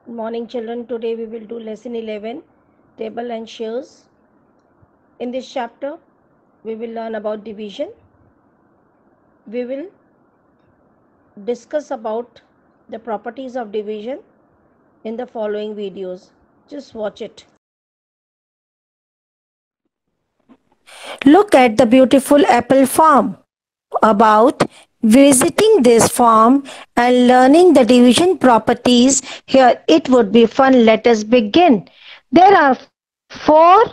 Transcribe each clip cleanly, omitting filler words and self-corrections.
Good morning children. Today we will do lesson 11, table and shares. In this chapter we will learn about division. We will discuss about the properties of division in the following videos. Just watch it. Look at the beautiful apple farm. About visiting this farm and learning the division properties here, it would be fun. Let us begin. There are 4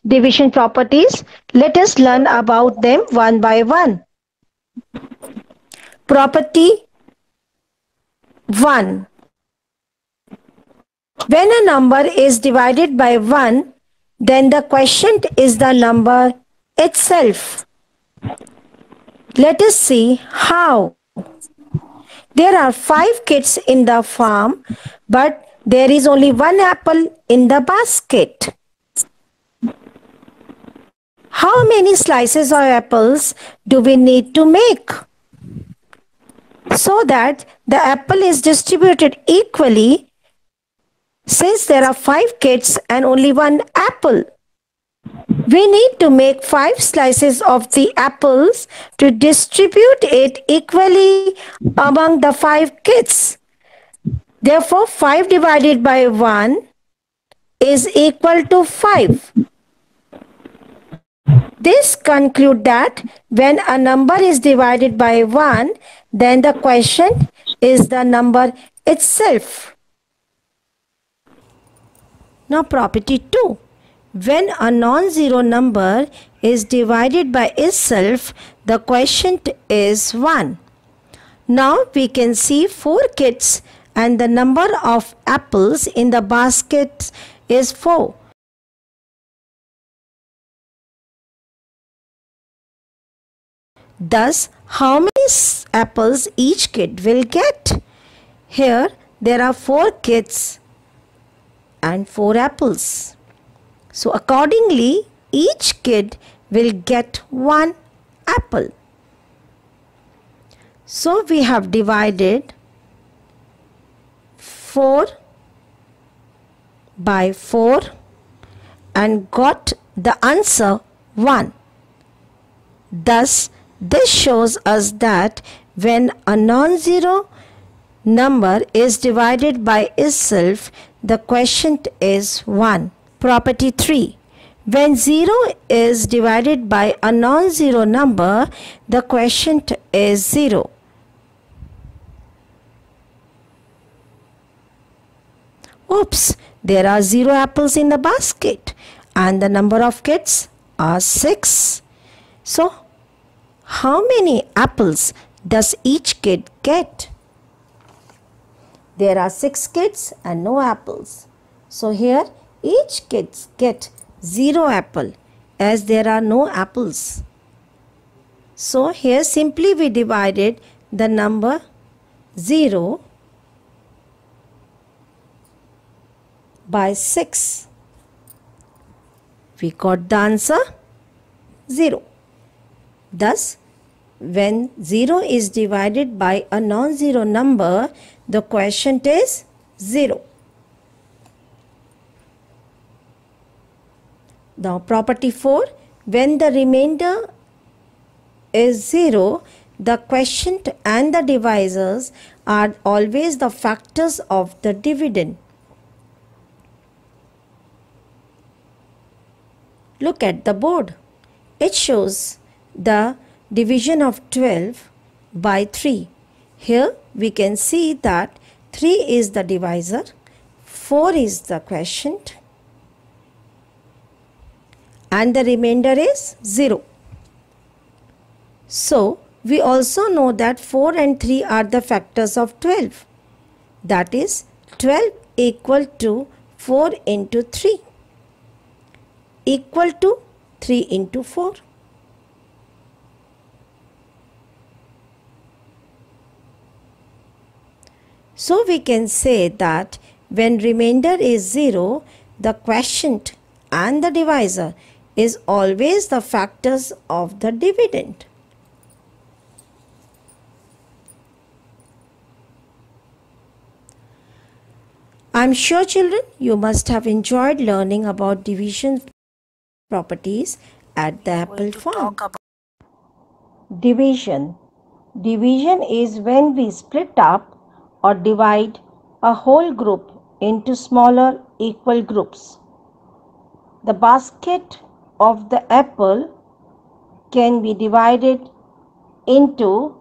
division properties. Let us learn about them one by one. Property 1. When a number is divided by 1, then the quotient is the number itself. Let us see how. There are 5 kids in the farm, but there is only 1 apple in the basket. How many slices of apples do we need to make so that the apple is distributed equally, since there are 5 kids and only 1 apple? We need to make 5 slices of the apples to distribute it equally among the 5 kids. Therefore, 5 divided by 1 is equal to 5. This concludes that when a number is divided by 1, then the quotient is the number itself. Now, property 2. When a non-zero number is divided by itself, the quotient is 1. Now we can see 4 kids and the number of apples in the basket is 4. Thus, how many apples each kid will get? Here there are 4 kids and 4 apples. So accordingly, each kid will get 1 apple. So we have divided 4 by 4 and got the answer 1. Thus, this shows us that when a non-zero number is divided by itself, the quotient is 1. Property 3. When 0 is divided by a non-zero number, the quotient is 0. Oops, there are 0 apples in the basket and the number of kids are 6. So, how many apples does each kid get? There are 6 kids and no apples. So, here each kid get 0 apple as there are no apples. So, here simply we divided the number 0 by 6. We got the answer 0. Thus, when 0 is divided by a non-zero number, the quotient is 0. Now, property 4. When the remainder is 0, the quotient and the divisors are always the factors of the dividend. Look at the board. It shows the division of 12 by 3. Here we can see that 3 is the divisor, 4 is the quotient, and the remainder is 0. So, we also know that 4 and 3 are the factors of 12. That is 12 equal to 4 into 3 equal to 3 into 4. So we can say that when remainder is 0, the quotient and the divisor is always the factors of the dividend. I'm sure children you must have enjoyed learning about division properties at the apple farm. Division. Division is when we split up or divide a whole group into smaller equal groups. The basket of the apple can be divided into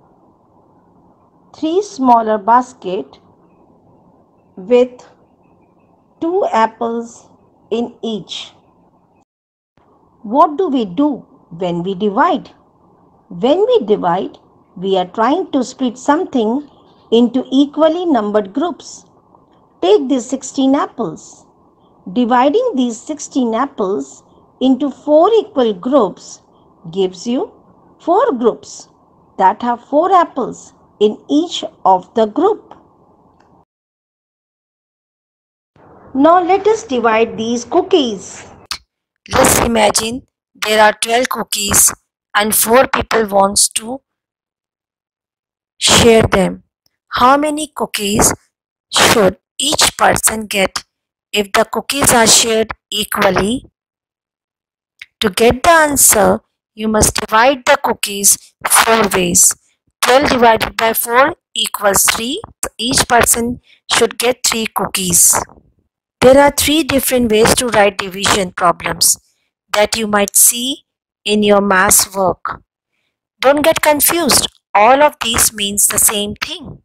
3 smaller baskets with 2 apples in each. What do we do when we divide? When we divide, we are trying to split something into equally numbered groups. Take these 16 apples. Dividing these 16 apples into 4 equal groups gives you 4 groups that have 4 apples in each of the group. Now let us divide these cookies. Let's imagine there are 12 cookies and 4 people wants to share them. How many cookies should each person get if the cookies are shared equally? To get the answer, you must divide the cookies 4 ways. 12 divided by 4 equals 3. Each person should get 3 cookies. There are 3 different ways to write division problems that you might see in your maths work. Don't get confused. All of these means the same thing.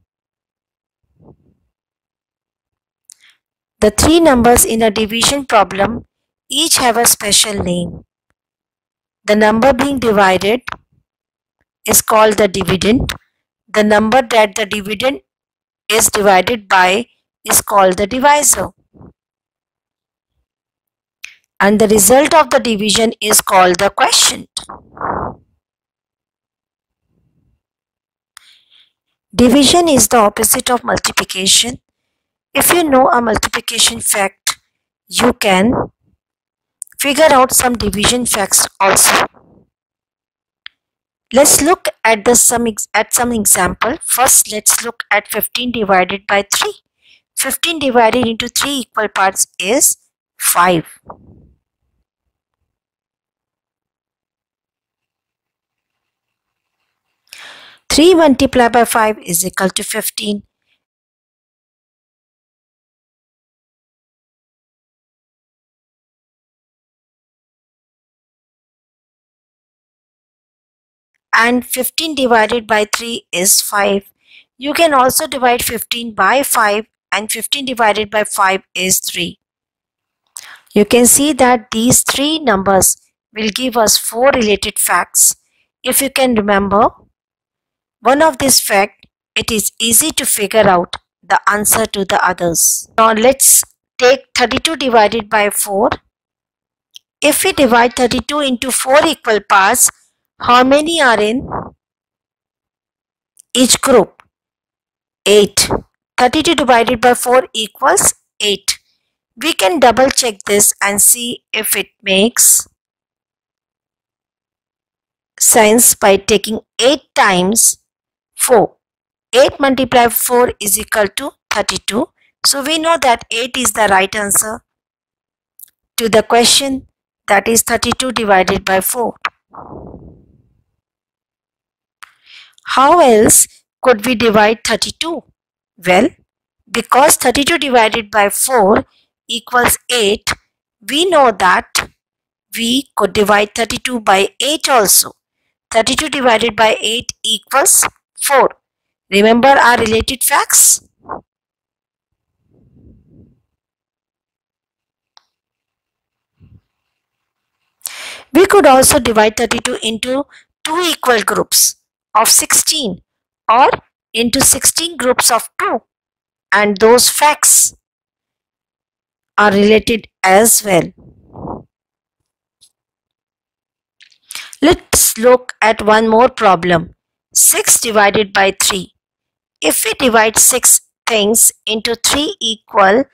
The 3 numbers in a division problem each have a special name. The number being divided is called the dividend. The number that the dividend is divided by is called the divisor. And the result of the division is called the quotient. Division is the opposite of multiplication. If you know a multiplication fact, you can figure out some division facts also. Let's look at some example. First, let's look at 15 divided by 3. 15 divided into 3 equal parts is 5. 3 multiplied by 5 is equal to 15. And 15 divided by 3 is 5. You can also divide 15 by 5 and 15 divided by 5 is 3. You can see that these 3 numbers will give us 4 related facts. If you can remember one of these facts, it is easy to figure out the answer to the others. Now let's take 32 divided by 4. If we divide 32 into 4 equal parts, how many are in each group? 8. 32 divided by 4 equals 8. We can double check this and see if it makes sense by taking 8 times 4. 8 multiplied by 4 is equal to 32. So we know that 8 is the right answer to the question, that is 32 divided by 4. How else could we divide 32? Well, because 32 divided by 4 equals 8, we know that we could divide 32 by 8 also. 32 divided by 8 equals 4. Remember our related facts? We could also divide 32 into 2 equal groups of 16 or into 16 groups of 2, and those facts are related as well. Let's look at one more problem. 6 divided by 3. If we divide 6 things into 3 equal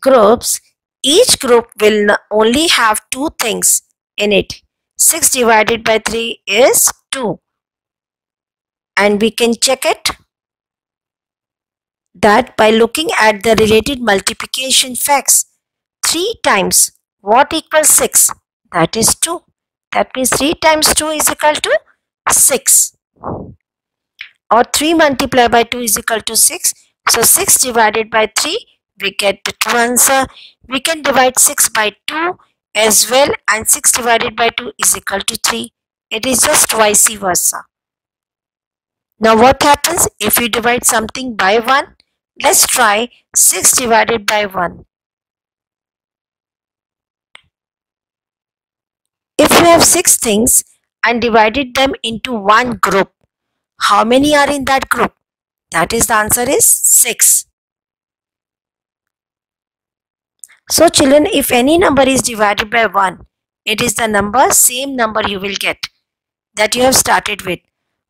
groups, each group will only have 2 things in it. 6 divided by 3 is 2. And we can check it. that by looking at the related multiplication facts. 3 times what equals 6? That is 2. That means 3 times 2 is equal to 6. Or 3 multiplied by 2 is equal to 6. So 6 divided by 3, we get the true answer. We can divide 6 by 2 as well, and 6 divided by 2 is equal to 3. It is just vice versa. Now what happens if we divide something by 1? Let's try 6 divided by 1. If we have 6 things and divided them into one group, how many are in that group? That is, the answer is 6. So children, if any number is divided by 1, it is the same number you will get that you have started with.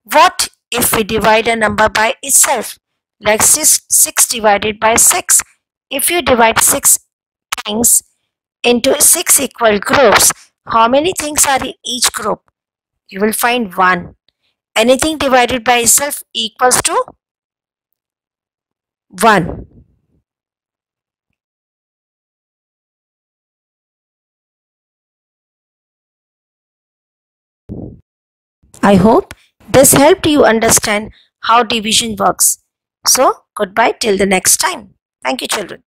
What if we divide a number by itself? Like 6 divided by 6. If you divide 6 things into 6 equal groups, how many things are in each group? You will find 1. Anything divided by itself equals to 1. I hope this helped you understand how division works. So, goodbye till the next time. Thank you, children.